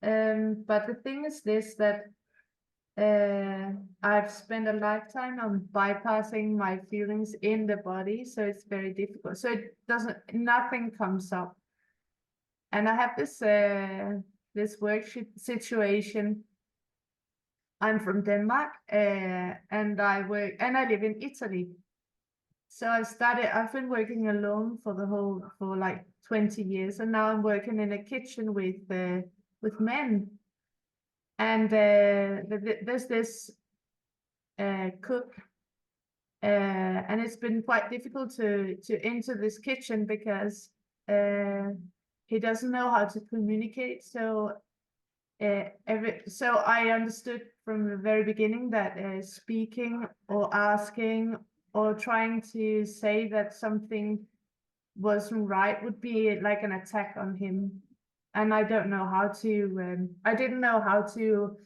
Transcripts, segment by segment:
But the thing is this, that I've spent a lifetime on bypassing my feelings in the body, so it's very difficult. So it doesn't, nothing comes up. And I have this work situation. I'm from Denmark, and I live in Italy. So I've been working alone for like 20 years, and now I'm working in a kitchen with men. And there's this cook, and it's been quite difficult to enter this kitchen because he doesn't know how to communicate. So I understood from the very beginning that speaking or asking or trying to say that something wasn't right would be like an attack on him, and I don't know how to. I didn't know how to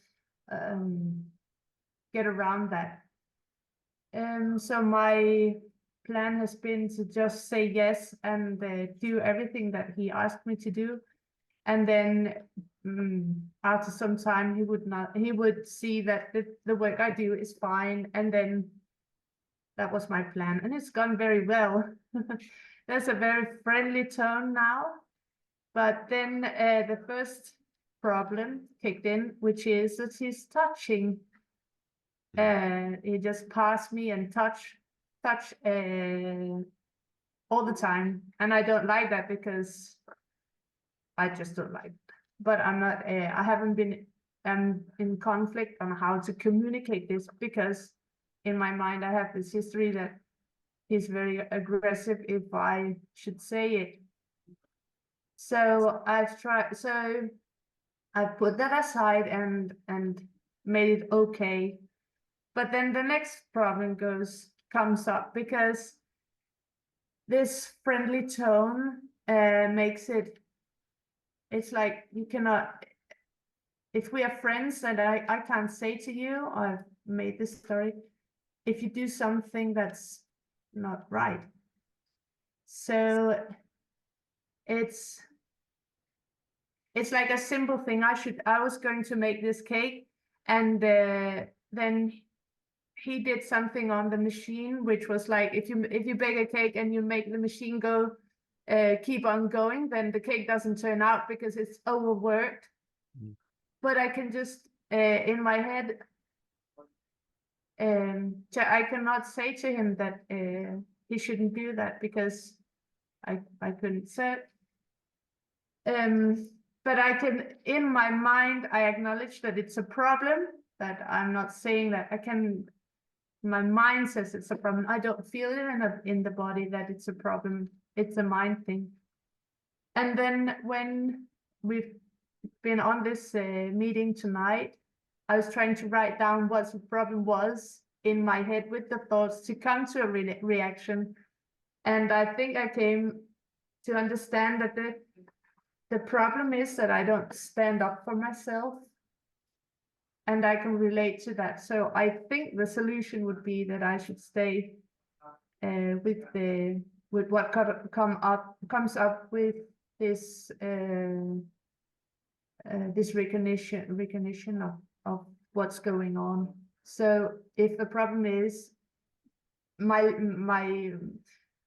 get around that. So my plan has been to just say yes and do everything that he asked me to do, and then after some time he would see that the work I do is fine, and then that was my plan, and it's gone very well. There's a very friendly tone now, but then the first problem kicked in, which is that he's touching. He just passed me and touch all the time, and I don't like that because I just don't like it. But I'm not. I haven't been in conflict on how to communicate this, because in my mind I have this history that he's very aggressive if I should say it. So I've tried. So I've put that aside and made it okay. But then the next problem comes up, because this friendly tone makes it's like you cannot, if we are friends, and I can't say to you, I've made this story, if you do something that's not right. So it's like a simple thing. I was going to make this cake, and then he did something on the machine, which was like, if you bake a cake and you make the machine go keep on going, then the cake doesn't turn out because it's overworked. But I can just in my head, I cannot say to him that he shouldn't do that, because I couldn't say it. But I can, in my mind, I acknowledge that it's a problem, that I'm not saying that I can. My mind says it's a problem. I don't feel it in the body that it's a problem. It's a mind thing. And then when we've been on this meeting tonight, I was trying to write down what the problem was in my head with the thoughts to come to a reaction. And I think I came to understand that the problem is that I don't stand up for myself. And I can relate to that. So I think the solution would be that I should stay with what comes up with this this recognition of what's going on. So if the problem is my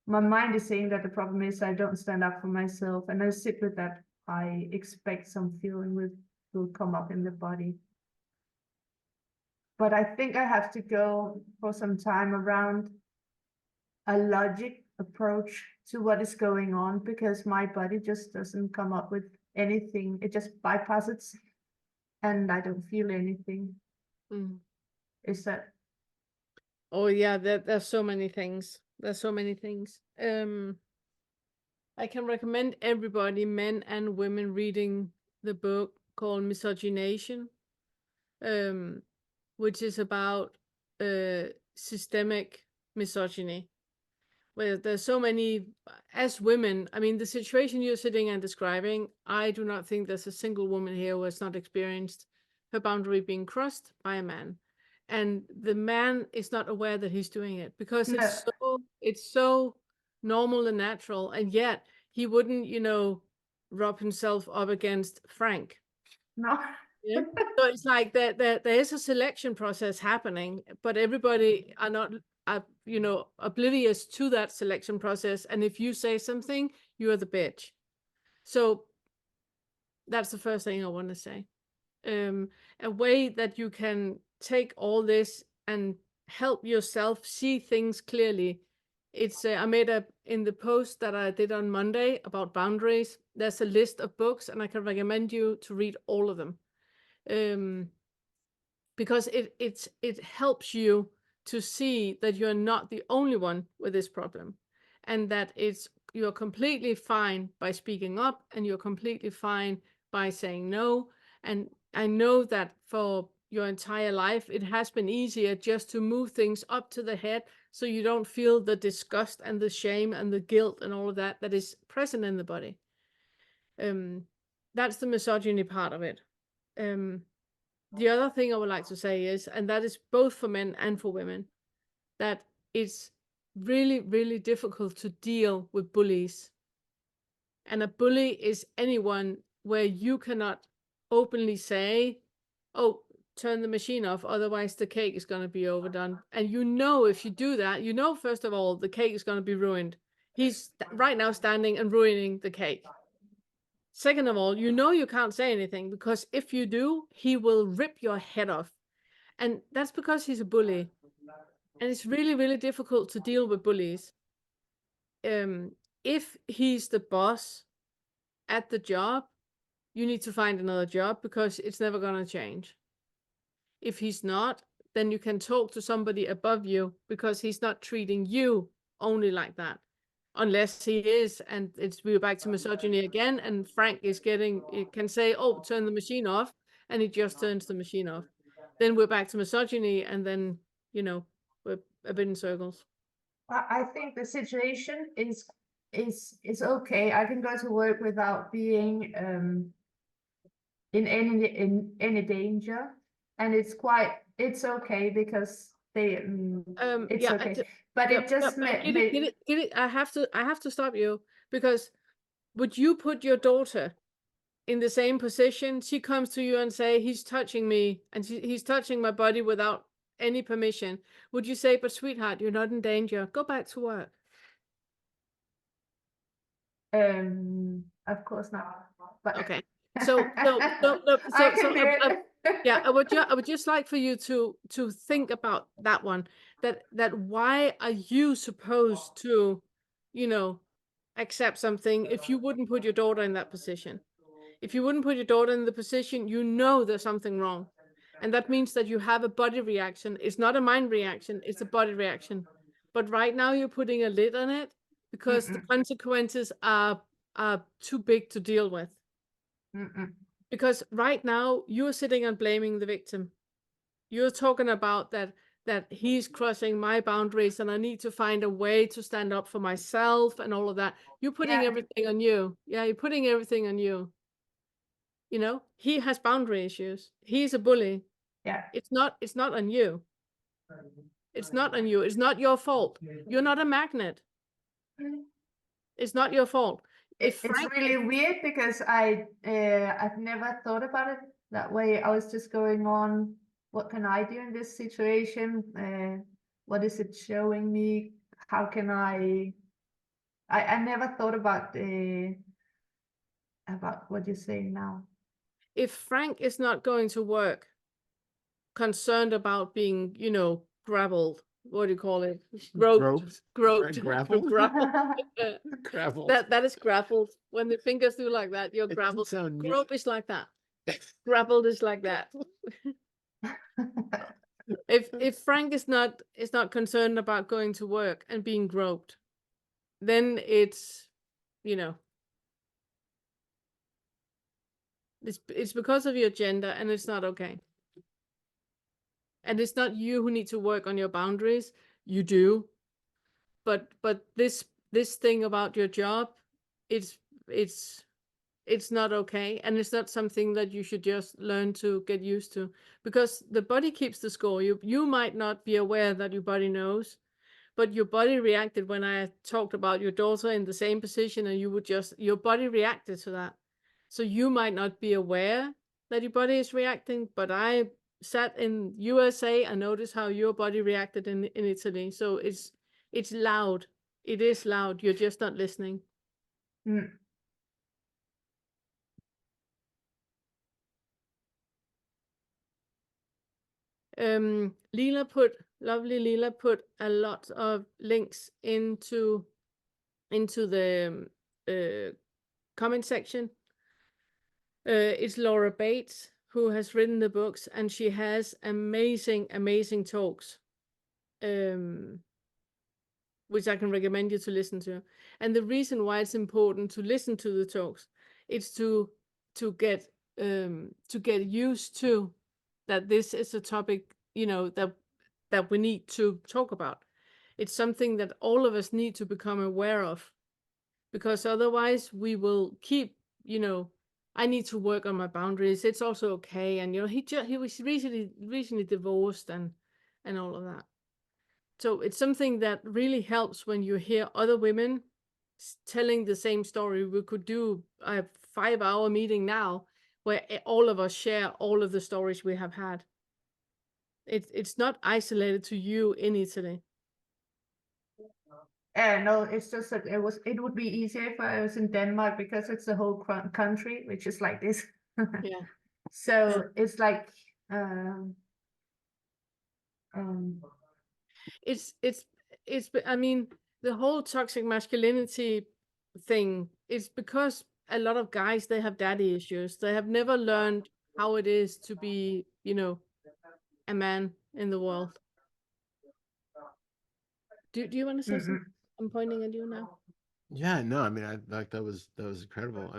mind is saying that the problem is I don't stand up for myself, and I sit with that, I expect some feeling will come up in the body. But I think I have to go for some time around a logic approach to what is going on, because my body just doesn't come up with anything. It just bypasses, and I don't feel anything. Is that? Oh yeah, there's so many things. There's so many things. I can recommend everybody, men and women, reading the book called Misogynation, which is about systemic misogyny, where there's so many, as women, I mean, the situation you're sitting and describing, I do not think there's a single woman here who has not experienced her boundary being crossed by a man. And the man is not aware that he's doing it, because it's so normal and natural, and yet he wouldn't, rub himself up against Frank. No. Yeah. So it's like there is a selection process happening, but everybody are not, you know, oblivious to that selection process. And if you say something, you are the bitch. So that's the first thing I want to say. A way that you can take all this and help yourself see things clearly. It's I made a in the post that I did on Monday about boundaries. There's a list of books, and I can recommend you to read all of them. Because it helps you to see that you're not the only one with this problem, and that you're completely fine by speaking up, and you're completely fine by saying no. And I know that for your entire life it has been easier just to move things up to the head, so you don't feel the disgust and the shame and the guilt and all of that that is present in the body. That's the misogyny part of it. The other thing I would like to say is, and that is both for men and for women, that it's really, really difficult to deal with bullies. And a bully is anyone where you cannot openly say, oh, turn the machine off, otherwise the cake is going to be overdone. And you know, if you do that, you know, first of all, the cake is going to be ruined. He's right now standing and ruining the cake. Second of all, you know you can't say anything, because if you do, he will rip your head off. And that's because he's a bully. And it's really, really difficult to deal with bullies. If he's the boss at the job, you need to find another job, because it's never going to change. If he's not, then you can talk to somebody above you, because he's not treating you only like that. Unless he is, and we're back to misogyny again, and Frank can say, oh, turn the machine off, and he just turns the machine off. Then we're back to misogyny, and then, you know, we're a bit in circles. I think the situation is okay. I can go to work without being in any danger, and it's okay, because it's Yeah, okay. But it just get it. I have to stop you, because would you put your daughter in the same position? She comes to you and say, he's touching me, and he's touching my body without any permission. Would you say, but sweetheart, you're not in danger, go back to work? Of course not. But Okay. So I can do it. yeah, I would just like for you to think about that one. That why are you supposed to, you know, accept something if you wouldn't put your daughter in that position? If you wouldn't put your daughter in the position, you know there's something wrong. And that means that you have a body reaction. It's not a mind reaction, it's a body reaction. But right now you're putting a lid on it, because the consequences are too big to deal with. Because right now you're sitting and blaming the victim. You're talking about that he's crossing my boundaries, and I need to find a way to stand up for myself and all of that. You're putting everything on you. Yeah, you're putting everything on you. You know, he has boundary issues. He's a bully. Yeah. It's not on you. It's not on you. It's not your fault. You're not a magnet. It's not your fault. It's really weird, because I've never thought about it that way. I was just going on, what can I do in this situation? What is it showing me? How can I never thought about what you're saying now. If Frank is not going to work, concerned about being, you know, grappled, what do you call it? Groped. Grappled. Grappled. That is grappled. When the fingers do like that, you're grappled. Grope is like that. Grappled is like that. If Frank is not concerned about going to work and being groped, then it's, you know, it's because of your gender, and it's not okay. And it's not you who need to work on your boundaries. You do. But this thing about your job, it's not okay, and it's not something that you should just learn to get used to, because the body keeps the score. You might not be aware that your body knows, but your body reacted when I talked about your daughter in the same position, and your body reacted to that. So you might not be aware that your body is reacting, but I sat in USA and noticed how your body reacted in Italy. So it's loud. It is loud. You're just not listening. Mm. Lovely Leela put a lot of links into the comment section. It's Laura Bates who has written the books, and she has amazing talks, which I can recommend you to listen to. And the reason why it's important to listen to the talks, it's to get used to that this is a topic, that we need to talk about. It's something that all of us need to become aware of, because otherwise we will keep, I need to work on my boundaries. It's also okay. And he was recently divorced and all of that. So it's something that really helps when you hear other women telling the same story. We could do a 5-hour meeting now where all of us share all of the stories we have had. It's not isolated to you in Italy. No, it's just that it would be easier if I was in Denmark, because it's the whole country which is like this. Yeah. So it's like I mean, the whole toxic masculinity thing is because a lot of guys, they have daddy issues. They have never learned how it is to be, a man in the world. Do you want to say something? I'm pointing at you now. Yeah, no, I mean, I like that was incredible.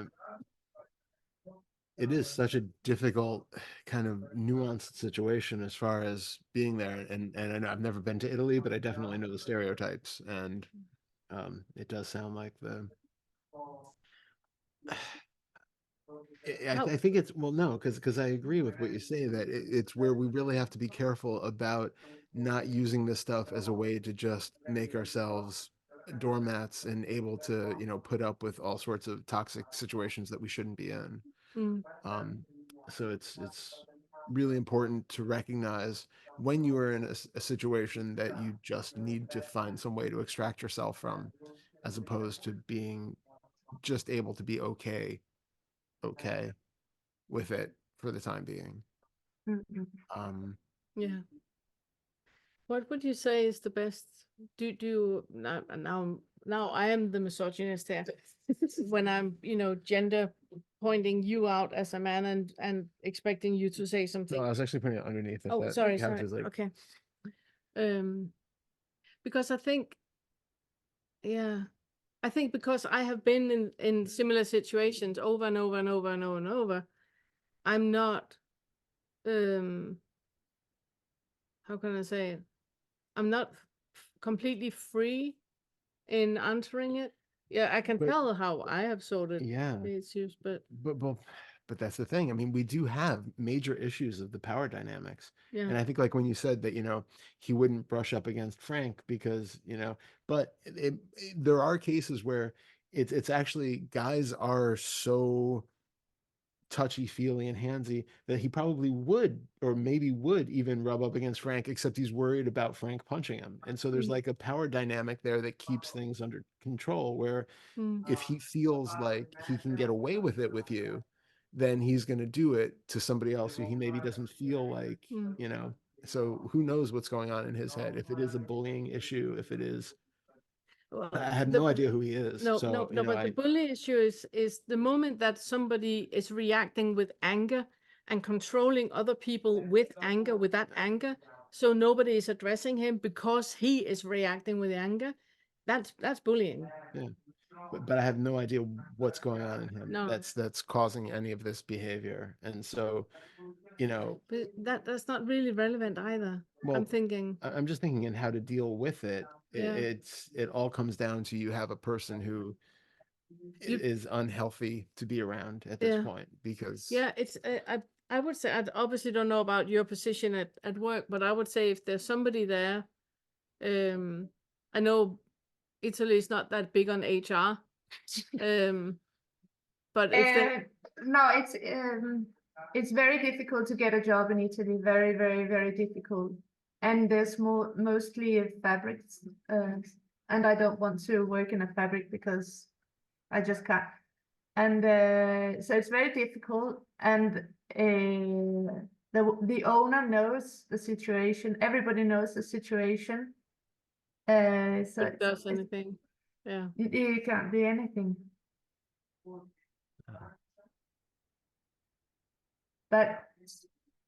It is such a difficult kind of nuanced situation as far as being there, and I know I've never been to Italy, but I definitely know the stereotypes, and it does sound like I think it's, well, no, because I agree with what you say, that it's where we really have to be careful about not using this stuff as a way to just make ourselves doormats and able to, put up with all sorts of toxic situations that we shouldn't be in. So it's really important to recognize when you are in a situation that you just need to find some way to extract yourself from, as opposed to being just able to be okay with it for the time being. Yeah. What would you say is the best? Do now I am the misogynist here when I'm, gender pointing you out as a man and expecting you to say something. No, I was actually putting it underneath. Oh, sorry. Okay. Because I think because I have been in similar situations over and over and over and over and over, I'm not, how can I say it? I'm not completely free in answering it. Yeah, I can tell how I have sorted the issues, but that's the thing. I mean, we do have major issues of the power dynamics. yeah. And I think, like, when you said that, he wouldn't brush up against Frank because, but there are cases where it's actually, guys are so touchy-feely and handsy that he probably would, or maybe would even rub up against Frank, except he's worried about Frank punching him. And so there's like a power dynamic there that keeps things under control, where if he feels like he can get away with it with you, then he's going to do it to somebody else who he maybe doesn't feel like, so who knows what's going on in his head, if it is a bullying issue, if it is, Well, I have no idea who he is. No, so but the bully issue is the moment that somebody is reacting with anger and controlling other people with that anger, so nobody is addressing him because he is reacting with anger. That's bullying. Yeah. But I have no idea what's going on in him. No. That's causing any of this behavior. And so, But that's not really relevant either. well, I'm thinking. I'm just thinking in how to deal with it. Yeah. It all comes down to, you have a person who is unhealthy to be around at this point, because it's I would say, I obviously don't know about your position at work, but I would say if there's somebody there, I know Italy is not that big on HR, but if no, it's it's very difficult to get a job in Italy. Very, very, very difficult. And there's mostly fabrics, and I don't want to work in a fabric because I just can't. And so it's very difficult. And the owner knows the situation. Everybody knows the situation. So It does anything. Yeah. you can't do anything. But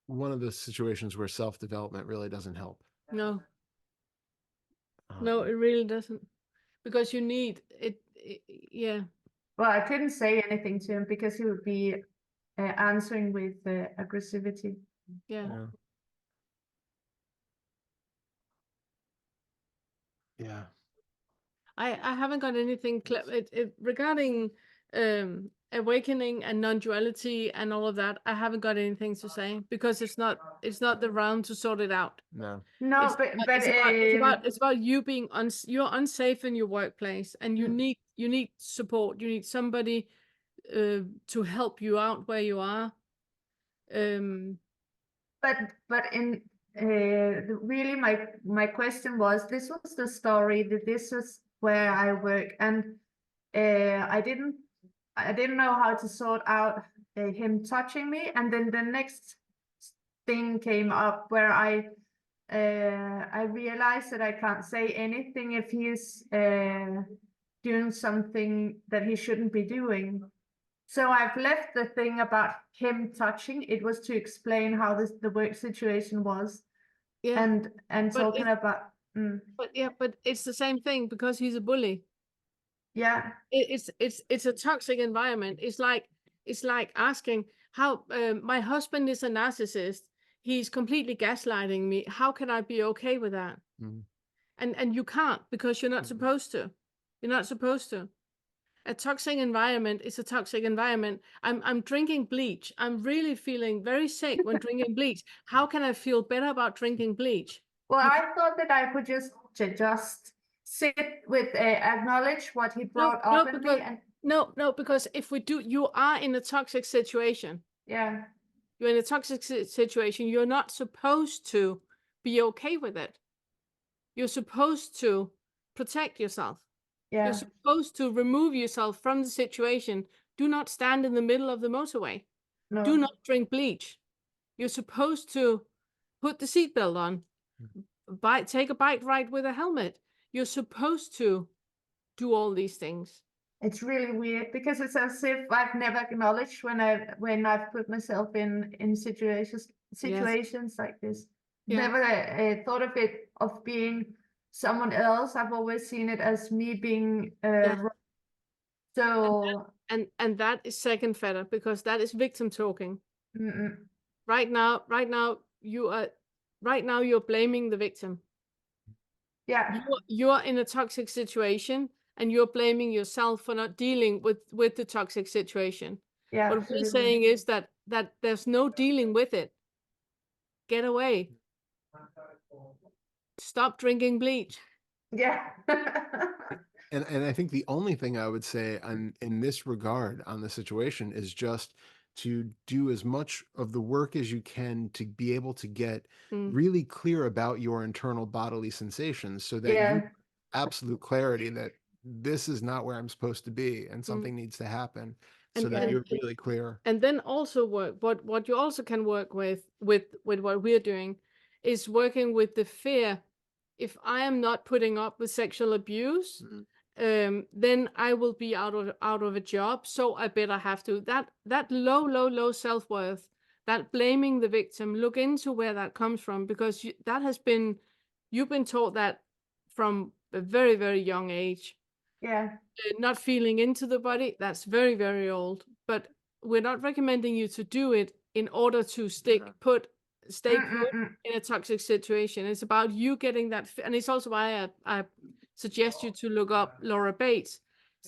One of the situations where self-development really doesn't help. No. No, it really doesn't. Because you need it, yeah. well, I couldn't say anything to him because he would be answering with aggressivity. Yeah. Yeah. Yeah. I haven't got anything regarding awakening and non-duality and all of that. I haven't got anything to say because it's not the round to sort it out. No. No, It's about you being you're unsafe in your workplace, and you need support. You need somebody to help you out where you are. but in really my question was, this was the story, that this was where I work, and I didn't know how to sort out him touching me, and then the next thing came up where I realized that I can't say anything if he's doing something that he shouldn't be doing. So I've left the thing about him touching. It was to explain how the work situation was, Yeah. and But talking about. But it's the same thing because he's a bully. Yeah. It's a toxic environment. It's like asking how my husband is a narcissist. He's completely gaslighting me. How can I be okay with that? Mhm. And you can't, because you're not supposed to. You're not supposed to. A toxic environment is a toxic environment. I'm drinking bleach. I'm really feeling very sick when drinking bleach. How can I feel better about drinking bleach? Well, I thought that I could just sit with acknowledge what he brought up in me, and No, because if we do, you are in a toxic situation. yeah, You're in a toxic situation. You're not supposed to be okay with it. You're supposed to protect yourself. yeah, You're supposed to remove yourself from the situation. Do not stand in the middle of the motorway. no, Do not drink bleach. You're supposed to put the seatbelt on. Take a bike ride with a helmet. You're supposed to do all these things. it's really weird because it's as if I've never acknowledged when I've put myself in situations like this. Yeah. Never thought of it of being someone else. I've always seen it as me being wrong. So And that is second fetter, because that is victim talking. Right now you're blaming the victim. yeah, You're in a toxic situation and you're blaming yourself for not dealing with the toxic situation. yeah. What absolutely. we're saying is that there's no dealing with it. Get away. Stop drinking bleach. Yeah. And I think the only thing I would say in this regard on the situation is just to do as much of the work as you can to be able to get really clear about your internal bodily sensations, so that you have absolute clarity that this is not where I'm supposed to be and something needs to happen, so that you're really clear. And then also what you also can work with what we're doing is working with the fear. If I am not putting up with sexual abuse, then I will be out of a job. So I better have to. That low self-worth, that blaming the victim, look into where that comes from, because you've been taught that from a very, very young age. Yeah. Not feeling into the body, that's very, very old. But we're not recommending you to do it in order to stay put in a toxic situation. It's about you getting that, and it's also why I suggest you to look up Laura Bates.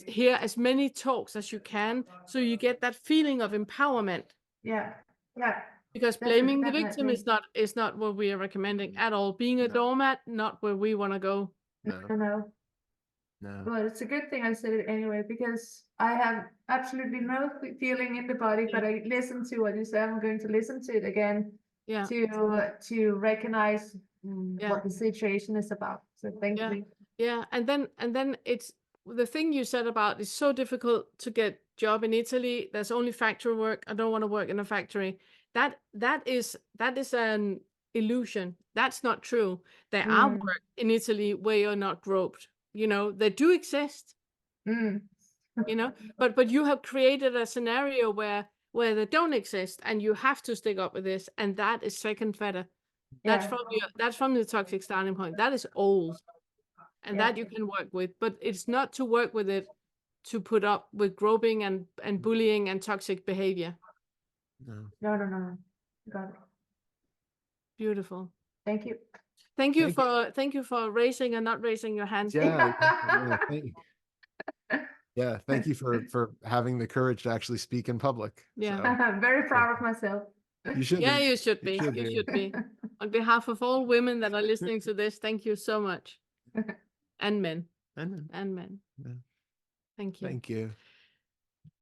Hear as many talks as you can, so you get that feeling of empowerment. Yeah. Because blaming the victim is not what we are recommending at all. Being a doormat, not where we want to go. No. No. Well, it's a good thing I said it anyway, because I have absolutely no feeling in the body, but I listen to what you say. I'm going to listen to it again Yeah. to recognize Yeah. what the situation is about. So thank Yeah. you. Yeah, and then it's the thing you said about it's so difficult to get job in Italy. There's only factory work. I don't want to work in a factory. That is an illusion. That's not true. There are Mm, work in Italy where you're not groped. You know, they do exist, mm, you know, but you have created a scenario where they don't exist, and you have to stick up with this, and that is second fetter. That's yeah, that's from the toxic starting point. That is old. And yeah, that you can work with, but it's not to work with it to put up with groping and bullying and toxic behavior. No. no. Got it. Beautiful. Thank you. Thank you for raising and not raising your hand. Yeah. Thank you for having the courage to actually speak in public. Yeah. So, I'm very proud of myself. you should Yeah, be. you should be. You should You be. should be. On behalf of all women that are listening to this, thank you so much. And men. And And men. Yeah. Thank you. Thank you.